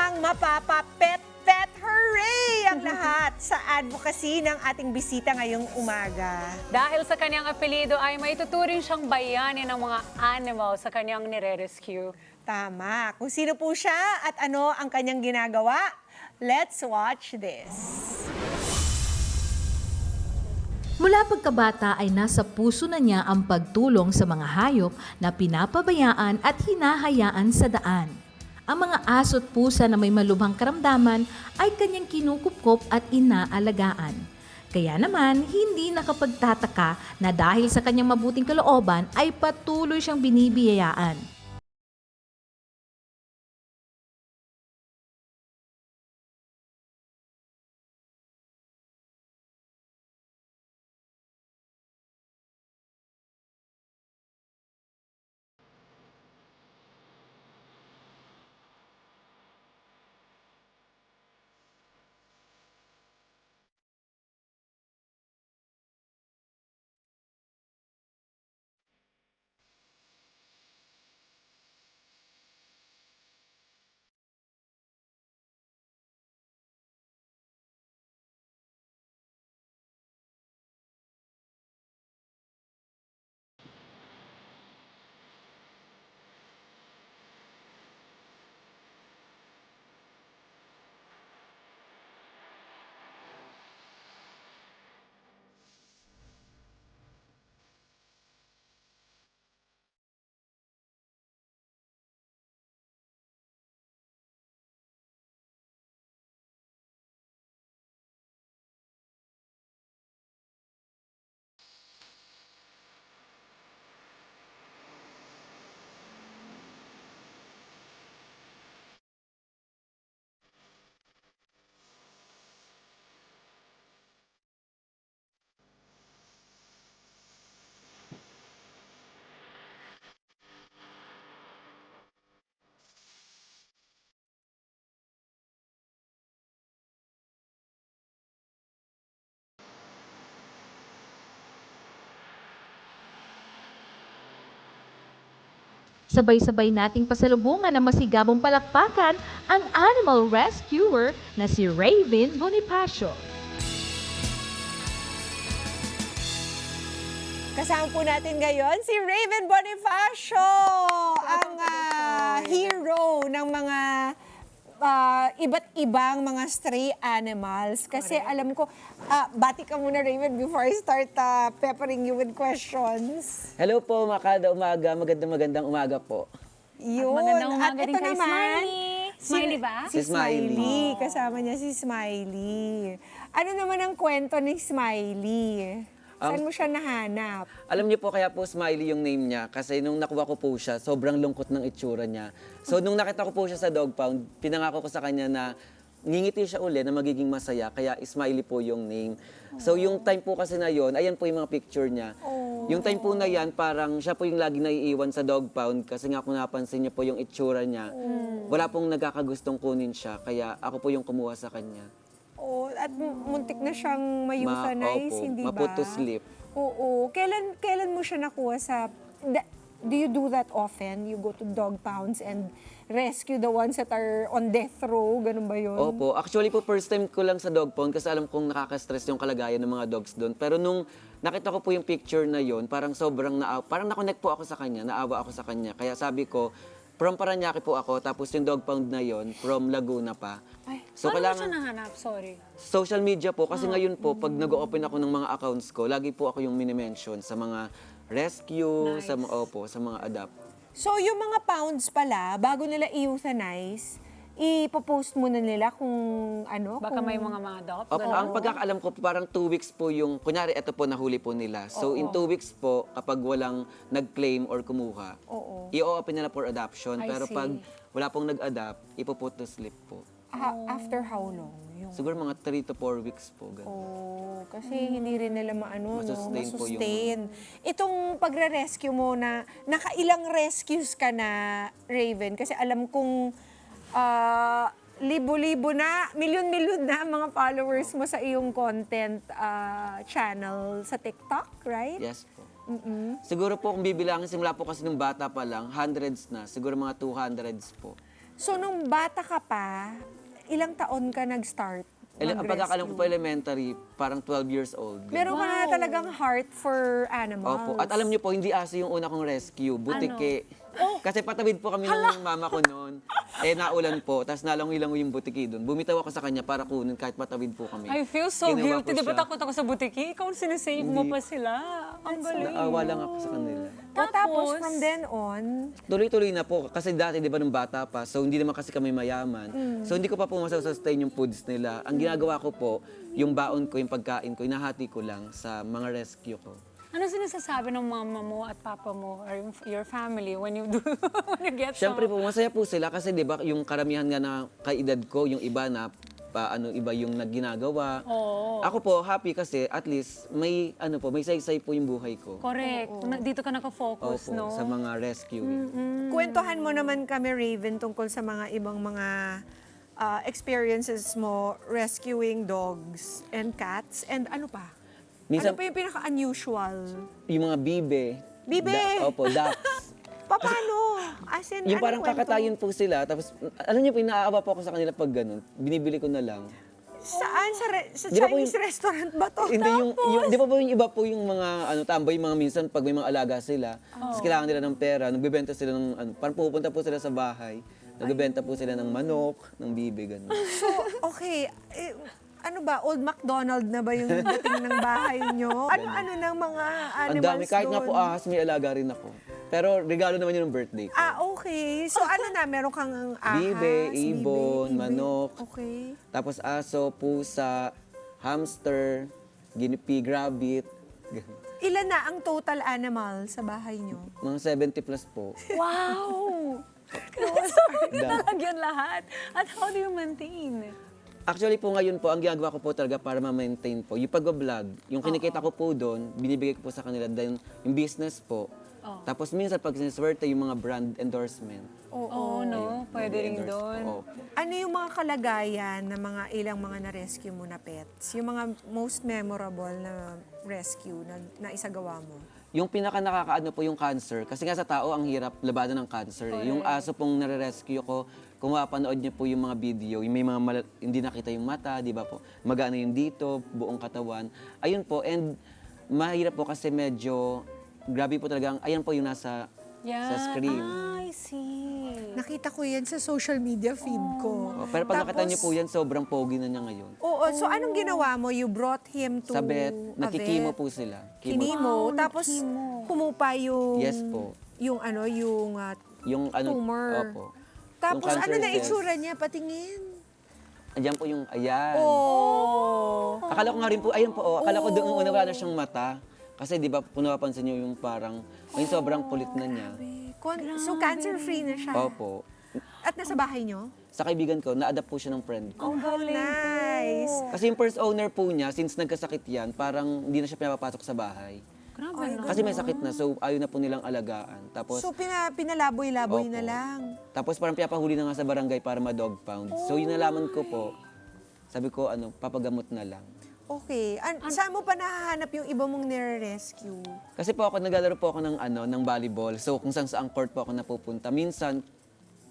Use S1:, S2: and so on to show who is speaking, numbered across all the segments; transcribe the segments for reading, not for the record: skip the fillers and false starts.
S1: Mukhang mapapapet-pet, hooray ang lahat sa advocacy ng ating bisita ngayong umaga.
S2: Dahil sa kanyang apelido ay maituturing siyang bayani ng mga animal sa kanyang nire-rescue.
S1: Tama. Kung sino po siya at ano ang kanyang ginagawa, let's watch this.
S3: Mula pagkabata ay nasa puso na niya ang pagtulong sa mga hayop na pinapabayaan at hinahayaan sa daan. Ang mga aso't pusa na may malubhang karamdaman ay kanyang kinukupkop at inaalagaan. Kaya naman, hindi nakapagtataka na dahil sa kanyang mabuting kalooban ay patuloy siyang binibiyayaan. Sabay-sabay nating pasalubungan ng masigabong palakpakan ang animal rescuer na si Raven Bonifacio.
S1: Kasama po natin ngayon si Raven Bonifacio, ang hero ng mga iba't ibang mga stray animals. Kasi alam ko, bati ka muna Raven before I start peppering you with questions.
S4: Hello po, makada umaga. Magandang umaga po.
S1: Yun.
S2: Magandang
S1: At
S2: umaga
S1: ito
S2: din kay
S1: naman,
S2: Smiley. Smiley ba?
S1: Si
S4: Si Smiley.
S1: Smiley. Kasama niya si Smiley. Ano naman ang kwento ni Smiley? Saan mo siya nahanap?
S4: Alam niyo po kaya po Smiley yung name niya kasi nung nakuha ko po siya, sobrang lungkot ng itsura niya. So nung nakita ko po siya sa dog pound, pinangako ko sa kanya na ngingiti siya uli na magiging masaya, kaya Smiley po yung name. So yung time po kasi na yon, ayan po yung mga picture niya. Yung time po na yan, parang siya po yung lagi naiiwan sa dog pound kasi nga kung napansin niyo po yung itsura niya, wala pong nagkakagustong kunin siya, kaya ako po yung kumuha sa kanya.
S1: Oh, at muntik na siyang ma-euthanize,
S4: Opo,
S1: hindi ba?
S4: maput to sleep.
S1: Oo. Kailan mo siya nakuha sa... Do you do that often? You go to dog pounds and rescue the ones that are on death row? Ganun ba yun?
S4: Opo. Actually po, first time ko lang sa dog pound kasi alam kong nakaka-stress yung kalagayan ng mga dogs doon. Pero nung nakita ko po yung picture na yon, parang sobrang parang na-connect po ako sa kanya, naawa ako sa kanya. Kaya sabi ko, from Paranaque po ako, tapos yung dog pound na yon from Laguna pa.
S2: Ay,
S4: So,
S2: paano mo
S4: kailangan-
S2: siya nahanap? Sorry.
S4: Social media po, kasi ngayon po, pag nag-open ako ng mga accounts ko, lagi po ako yung mini-mention sa mga rescue,
S2: Nice.
S4: sa mga adapt.
S1: So, yung mga pounds pala, bago nila i-euthanize, ipopost muna nila kung ano?
S2: Baka
S1: kung...
S2: may mga adopt.
S4: Opo, ang pagkakaalam ko, parang 2 weeks po yung, kunyari, ito po, nahuli po nila. So, in 2 weeks po, kapag walang nag-claim or kumuha,
S1: Oo.
S4: i-open nila for adoption.
S2: I
S4: Pero
S2: see.
S4: pag wala pong nag-adapt, ipoput to sleep po.
S1: After how long? Yung...
S4: Siguro mga 3 to 4 weeks po. Ganun.
S1: Oh, kasi hindi rin nila maano,
S4: Masustain
S1: no?
S4: po yung-
S1: Masustain. Itong pagre-rescue mo na, nakailang rescues ka na, Raven? Kasi alam kong libo-libo na, milyon-milyon na ang mga followers mo sa iyong content channel sa TikTok, right?
S4: Yes po. Siguro po kung bibilangin, simula po kasi nung bata pa lang, hundreds na. Siguro mga 200s po.
S1: So, nung bata ka pa, ilang taon ka nag-start
S4: Ang pagkakalam ko po elementary, parang 12 years old.
S1: Meron ka na talagang heart for animals.
S4: Opo. At alam niyo po, hindi aso yung una kong rescue, butike. Kasi patawid po kami ng mama ko noon. Naulan po, tapos nalangoy-langoy yung butiki doon. Bumitaw ako sa kanya para kunin kahit patawid po kami.
S2: I feel so
S4: Kinuha
S2: guilty.
S4: ko
S2: Di ba
S4: siya.
S2: takot ako sa butiki? Ikaw sinisave mo pa sila. Ang galing.
S4: Naawa lang ako sa kanila.
S1: Tapos, from then on,
S4: Tuloy-tuloy na po. Kasi dati, di ba, nung bata pa, so hindi naman kasi kami mayaman. So hindi ko pa po masasustain yung foods nila. Ang ginagawa ko po, yung baon ko, yung pagkain ko, inahati ko lang sa mga rescue ko.
S2: Ano sinasasabi ng mama mo at papa mo or your family when you do when you get
S4: Siyempre
S2: some?
S4: po, masaya po sila kasi di ba, yung karamihan nga na kaedad ko, yung iba na iba yung nagginagawa.
S2: Oo.
S4: Ako po, happy kasi at least may may saysay po yung buhay ko.
S2: Correct. Dito ka nakafocus,
S4: Opo,
S2: no?
S4: sa mga rescue.
S1: kwentuhan mo naman kami, Raven, tungkol sa mga ibang mga experiences mo rescuing dogs and cats. And ano pa?
S4: Minsan,
S1: Ano pa yung pinaka-unusual?
S4: yung mga bibe.
S1: Bibe!
S4: Opo, ducks.
S1: Paano? As in,
S4: Yung
S1: anong
S4: parang
S1: kwento?
S4: kakatayin po sila, tapos alam niyo po, inaawa po ako sa kanila pag ganun. Binibili ko na lang.
S1: Saan? Sa
S4: Di ba po
S1: Chinese
S4: yung-
S1: restaurant ba to?
S4: Hindi di ba po yung iba po yung mga tamboy, mga minsan pag may mga alaga sila, tapos kailangan nila ng pera, nagbebenta sila ng parang pupunta po sila sa bahay, nagbebenta po sila ng manok, ng bibe, ganun.
S1: So, okay. Ano ba? Old McDonald na ba yung dating ng bahay nyo? Ano ng mga
S4: Ang
S1: animals
S4: dami, kahit nga po
S1: doon?
S4: ahas, may alaga rin ako. Pero regalo naman yun ng birthday ko.
S1: Okay. So, ano na? Meron kang ahas?
S4: Bibe, ibon,
S1: bibe.
S4: manok.
S1: Okay.
S4: Tapos aso, pusa, hamster, guinea pig, rabbit. ganun.
S1: Ilan na ang total animal sa bahay nyo?
S4: Mga 70 plus po.
S2: Wow!
S4: Dami.
S2: Yan lahat. At how do you maintain?
S4: Actually po ngayon po, ang ginagawa ko po talaga para ma-maintain po, yung pag-vlog, yung kinikita ko po doon, binibigay ko po sa kanila, then yung business po. Tapos minsan pag siniswerte yung mga brand endorsement.
S2: Oo, no? Pwede rin
S4: endorse
S2: doon.
S4: po. Opo.
S1: Ano yung mga kalagayan ng mga ilang mga na-rescue mo na pets? Yung mga most memorable na rescue na isagawa mo?
S4: Yung pinaka nakakaano po yung cancer. Kasi nga sa tao, ang hirap labanan ng cancer. Yung aso pong nare-rescue ko, kung mapanood niyo po yung mga video, yung may mga hindi nakita yung mata, di ba po? Magana yung dito, buong katawan. Ayun po, and mahirap po kasi medyo, grabe po talagang, ayan po yung nasa sa screen.
S2: I see.
S1: Nakita ko yan sa social media feed ko.
S4: Pero pag nakita
S1: Tapos-
S4: niyo po yan, sobrang pogi na niya ngayon.
S1: Oo, so anong ginawa mo? You brought him to
S4: Sa vet,
S1: a
S4: nakikimo
S1: vet.
S4: po sila.
S1: Kinimo. Tapos humupa yung...
S4: Yes po.
S1: Yung ano, yung
S4: Yung ano,
S1: tumor.
S4: Opo.
S1: Tapos
S4: Yung
S1: ano
S4: cancer
S1: na
S4: cells.
S1: itsura niya? Patingin.
S4: Andiyan po yung, ayan.
S1: Oh.
S4: Akala ko nga rin po, ayun po, akala ko doon una wala na siyang mata. Kasi di ba, kung napapansin niyo yung parang, ayun sobrang kulit na niya.
S1: So cancer-free na siya.
S4: Opo.
S1: At nasa bahay niyo?
S4: Sa kaibigan ko, na-adapt po siya ng friend ko.
S2: Ang galing.
S1: Nice.
S4: Kasi yung first owner po niya, since nagkasakit yan, parang hindi na siya pinapapasok sa bahay.
S2: Grabe na.
S4: Kasi may sakit na, so ayaw na po nilang alagaan. Tapos,
S1: So pinalaboy-laboy na
S4: Opo.
S1: lang.
S4: tapos parang pinapahuli na nga sa barangay para ma-dog pound. So yun nalaman ko po, sabi ko, papagamot na lang.
S1: Okay. Saan mo pa nahahanap yung iba mong nire-rescue?
S4: Kasi po ako, naglalaro po ako ng volleyball. So kung saan saang court po ako napupunta. Minsan,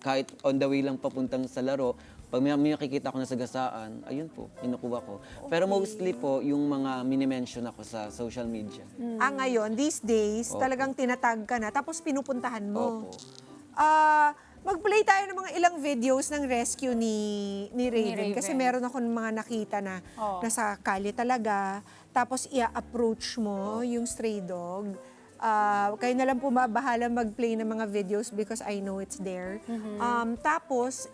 S4: kahit on the way lang papuntang sa laro, pag may nakikita ko na sagasaan, ayun po, kinukuha ko. Pero mostly po, yung mga minimension ako sa social media.
S1: Ngayon, these days,
S4: Opo.
S1: talagang tinatag ka na, tapos pinupuntahan mo.
S4: Opo.
S1: Mag-play tayo ng mga ilang videos ng rescue ni Raven. Kasi
S2: Raven.
S1: meron ako mga nakita na
S2: Oo.
S1: nasa kalye talaga. Tapos i-approach mo yung stray dog. Kayo na lang po bahala mag-play ng mga videos because I know it's there. Tapos,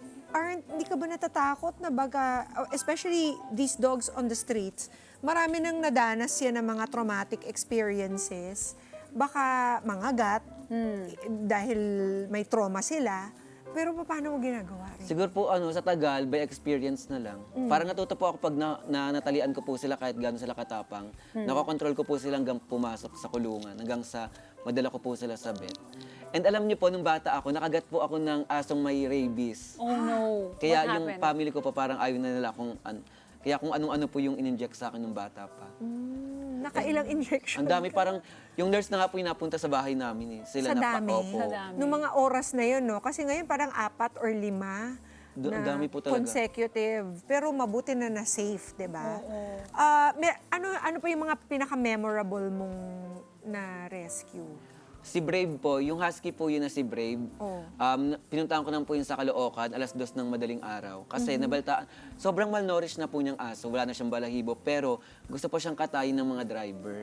S1: hindi ka ba natatakot na baga, especially these dogs on the streets, marami nang nadanas yan ng mga traumatic experiences. Baka mangagat dahil may trauma sila. Pero paano mo ginagawa rin?
S4: Siguro po sa tagal, by experience na lang. Parang natuto po ako pag natalian ko po sila kahit gano'n sila katapang. Nakokontrol ko po sila hanggang pumasok sa kulungan, hanggang sa madala ko po sila sa vet. And alam niyo po, nung bata ako, nakagat po ako ng asong may rabies.
S2: Oh no.
S4: Kaya
S2: What
S4: yung
S2: happened?
S4: family ko po parang ayaw na nila kung kaya kung anong-ano po yung in-inject sa akin nung bata pa.
S1: Nakailang injection?
S4: Ang dami, parang yung nurse na nga po yung napunta sa bahay namin. Sila
S1: Sa
S4: na
S1: dami?
S4: Opo.
S2: Sa dami.
S1: Noong mga oras na yun, no? Kasi ngayon parang 4 or 5
S4: Ang dami po talaga.
S1: consecutive. Pero mabuti na na-safe, di ba? Ano pa yung mga pinaka-memorable mong na-rescue?
S4: Si Brave po, yung husky po yun na si Brave.
S1: Oh.
S4: Pinuntahan ko lang po yun sa Caloocan, 2:00 ng madaling araw. Kasi nabaltaan, sobrang malnourished na po niyang aso, wala na siyang balahibo, pero gusto po siyang katayin ng mga driver.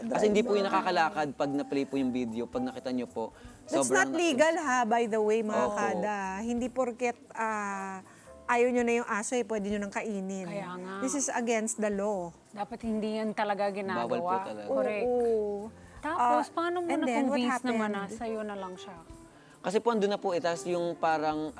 S4: Kasi hindi po yung nakakalakad pag na-play po yung video, pag nakita niyo po.
S1: That's not legal ha, by the way, mga
S4: Opo.
S1: kada. Hindi porket ayaw nyo na yung aso, pwede nyo nang kainin.
S2: Kaya nga.
S1: This is against the law.
S2: Dapat hindi yan talaga ginagawa.
S4: Bawal po talaga.
S2: Correct.
S1: Oo.
S2: Tapos, paano mo
S1: and then, what
S2: na-convince naman na
S1: happened?
S2: sa'yo na lang siya?
S4: Kasi po andun na po, tapos yung parang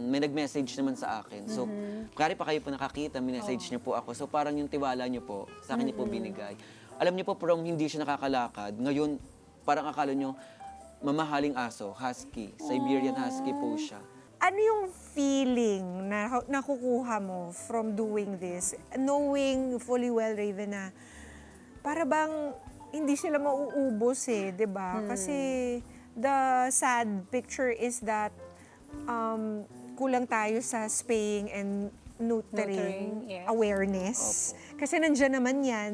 S4: may nag-message naman sa akin. So, kari pa kayo po nakakita, minessage niyo po ako. So parang yung tiwala niyo po, sa akin niyo po binigay. Alam niyo po, from hindi siya nakakalakad, ngayon parang akala niyo, mamahaling aso, husky, Siberian husky po siya.
S1: Ano yung feeling na nakukuha mo from doing this? Knowing fully well, Raven, na para bang hindi sila mauubos di ba? Kasi the sad picture is that kulang tayo sa spaying and neutering,
S2: Neutering, yes.
S1: awareness. Kasi nandiyan naman yan.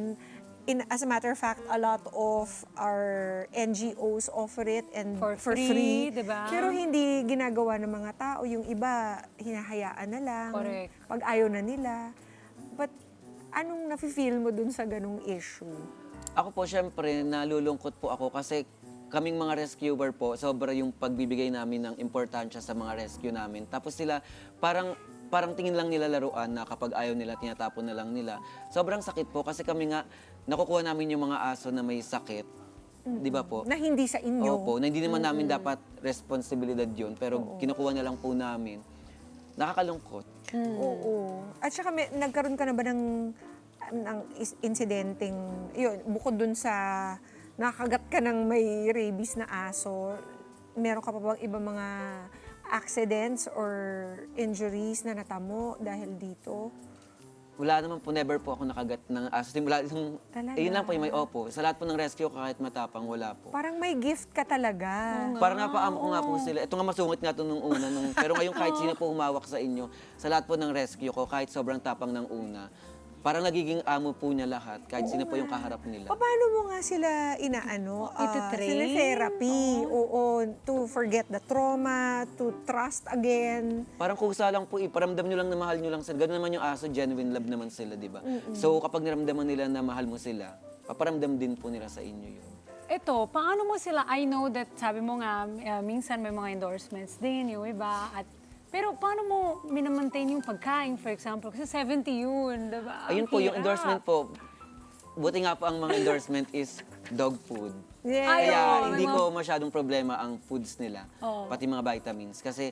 S1: As a matter of fact, a lot of our NGOs offer it and
S2: For
S1: for
S2: free,
S1: free.
S2: diba?
S1: Pero hindi ginagawa ng mga tao. Yung iba, hinahayaan na lang.
S2: Correct.
S1: Pag ayaw na nila. But anong nafe-feel mo dun sa ganung issue?
S4: Ako po, syempre, nalulungkot po ako kasi kaming mga rescuer po, sobra yung pagbibigay namin ng importansya sa mga rescue namin. Tapos sila, parang tingin lang nila laruan na kapag ayaw nila, tinatapon na lang nila. Sobrang sakit po kasi kami nga, nakukuha namin yung mga aso na may sakit. Di ba po?
S1: Na hindi sa inyo.
S4: Opo, na hindi naman namin dapat responsibilidad yun, pero kinukuha na lang po namin. Nakakalungkot.
S1: Oo. At saka nagkaroon ka na ba ng insidenteng, yun, bukod dun sa nakagat ka ng may rabies na aso, meron ka pa bang ibang mga accidents or injuries na natamo dahil dito?
S4: Wala naman po, never po ako nakagat ng aso. Simula,
S1: Talaga?
S4: yun lang po yung may opo. Sa lahat po ng rescue, kahit matapang, wala po.
S1: Parang may gift ka talaga.
S4: Parang napaamo ko nga po sila. Ito nga masungit nga to nung una. Pero ngayon kahit sino po humawak sa inyo, sa lahat po ng rescue ko, kahit sobrang tapang ng una, parang nagiging amo po niya lahat, kahit sino po yung kaharap nila.
S1: Paano mo nga sila inaano?
S2: Iti-train?
S1: Therapy. Oo, to forget the trauma, to trust again.
S4: Parang kusa lang po, iparamdam nyo lang na mahal nyo lang sila. Ganun naman yung aso, genuine love naman sila, di ba? So kapag niramdaman nila na mahal mo sila, paparamdam din po nila sa inyo yun.
S2: Ito, paano mo sila, I know that sabi mo nga, minsan may mga endorsements din, yung iba, pero paano mo minamantain yung pagkain, for example? Kasi 70 yun, diba?
S4: Ayun
S2: Ang
S4: po, yung
S2: hirap.
S4: endorsement po, buti nga po ang mga endorsement is dog food.
S1: Yeah.
S2: Ay,
S4: Kaya
S2: oo,
S4: hindi
S2: may
S4: ko masyadong problema ang foods nila,
S2: Oo.
S4: pati mga vitamins. Kasi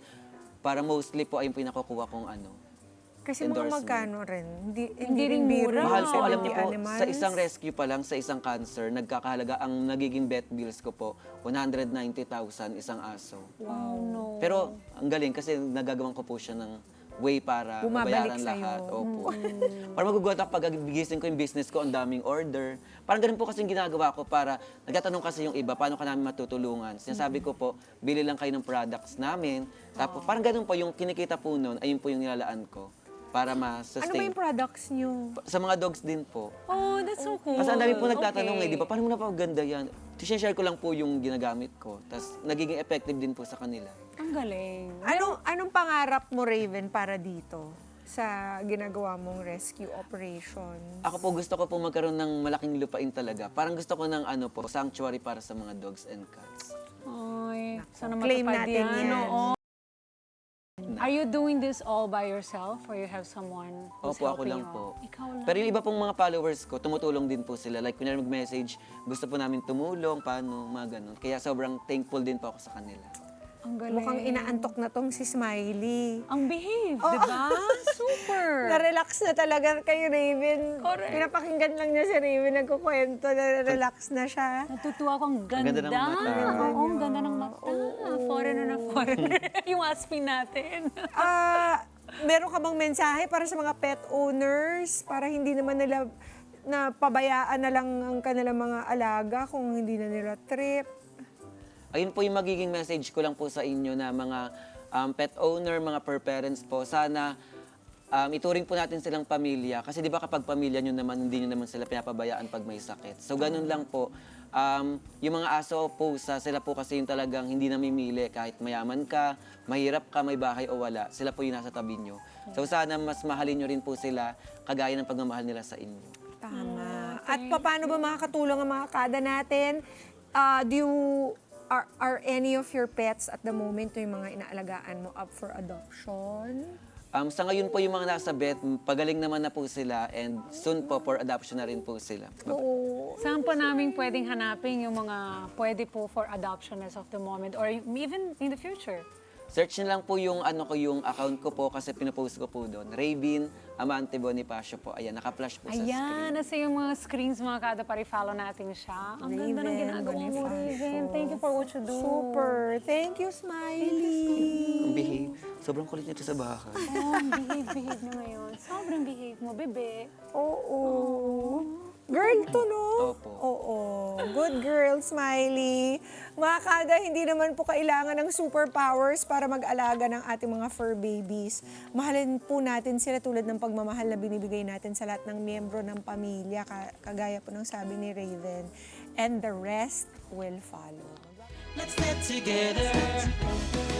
S4: para mostly po ayun po yung nakukuha kong
S1: Kasi mga
S4: endorsement.
S1: magkano rin.
S2: Hindi rin mura.
S4: Mahal po, alam
S1: 70
S4: niyo po,
S1: animals.
S4: sa isang rescue pa lang, sa isang cancer, nagkakahalaga ang nagiging vet bills ko po, 190,000 isang aso.
S2: Wow, no.
S4: Pero ang galing kasi nagagawan ko po siya ng way para
S1: Bumabalik
S4: mabayaran
S1: sa'yo.
S4: lahat. Opo. Para magugulat ako pag gigising ko yung business ko, ang daming order. Parang ganun po kasi yung ginagawa ko para, nagtatanong kasi yung iba, paano ka namin matutulungan? Sinasabi ko po, bili lang kayo ng products namin. Tapos parang ganun po, yung kinikita po noon, ayun po yung nilalaan ko para
S1: Ano ba
S4: ma-sustain.
S1: yung products nyo?
S4: Sa mga dogs din po.
S2: Oh, that's so cool.
S4: Kasi ang dami po nagtatanong
S2: Okay.
S4: di ba? Paano mo napaganda yan? Share ko lang po yung ginagamit ko. Tapos nagiging effective din po sa kanila.
S2: Ang galing.
S1: Anong pangarap mo, Raven, para dito sa ginagawa mong rescue operation?
S4: Ako po gusto ko po magkaroon ng malaking lupain talaga. Parang gusto ko ng sanctuary para sa mga dogs and cats.
S2: Ay, sana
S1: Claim
S2: matupad
S1: natin yan.
S2: Oo. Are you doing this all by yourself or you have someone who's
S4: Opo, ako
S2: helping
S4: lang
S2: you?
S4: po.
S2: Ikaw lang.
S4: Pero yung iba pong mga followers ko, tumutulong din po sila. Like, kunyari mag-message, gusto po namin tumulong, paano, mga ganun. Kaya sobrang thankful din po ako sa kanila.
S2: Ang galing.
S1: Mukhang inaantok na tong si Smiley.
S2: Ang behave, di ba? Super.
S1: Na-relax na talaga kay Raven.
S2: Correct.
S1: Pinapakinggan lang niya si Raven, nagkukwento, na-relax na siya.
S2: Natutuwa ko, ang ganda.
S4: ganda ng mata.
S2: Oo, ang ganda ng mata. Foreigner na foreigner. Yung aspin natin.
S1: Meron ka bang mensahe para sa mga pet owners para hindi naman nila na pabayaan na lang ang kanilang mga alaga kung hindi na nila trip?
S4: Ayun po yung magiging message ko lang po sa inyo na mga pet owner, mga per parents po. Sana ituring po natin silang pamilya. Kasi di ba kapag pamilya nyo naman, hindi nyo naman sila pinapabayaan pag may sakit. So ganun lang po. Yung mga aso po, sila po kasi yung talagang hindi namimili. Kahit mayaman ka, mahirap ka, may bahay o wala, sila po yung nasa tabi nyo. So sana mas mahalin nyo rin po sila kagaya ng pagmamahal nila sa inyo.
S1: Tama. At paano ba makakatulong ang mga kada natin? Are any of your pets at the moment, yung mga inaalagaan mo, up for adoption?
S4: Sa ngayon po yung mga nasa vet, pagaling naman na po sila and soon po for adoption na rin po sila.
S1: Oo.
S2: Saan pa namin pwedeng hanapin yung mga pwede po for adoption as of the moment or even in the future?
S4: Search nyo lang po yung yung account ko po kasi pinopost ko po doon. Raven Amante Bonifacio po. Ayan, naka-flash po sa
S2: Ayan,
S4: screen.
S2: nasa yung mga screens mga kada pari-follow natin siya. Ang ganda ng
S1: Raven
S2: ginagawa mo,
S1: Bonifacio.
S2: Raven. Thank you for what you do.
S1: Super. Thank you, Smiley.
S4: Ang behave. Sobrang kulit nito sa bahay.
S2: Oh, behave mo ngayon. Sobrang behave mo, bebe.
S1: Oo. Girl to, no?
S4: Opo.
S1: Oo. Good girl, Smiley. Mga kada, hindi naman po kailangan ng superpowers para mag-alaga ng ating mga fur babies. Mahalin po natin sila tulad ng pagmamahal na binibigay natin sa lahat ng miyembro ng pamilya, kagaya po ng sabi ni Raven. And the rest will follow.
S5: Let's get together.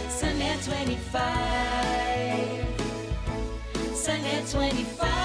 S5: Sunday 25. Sunday 25.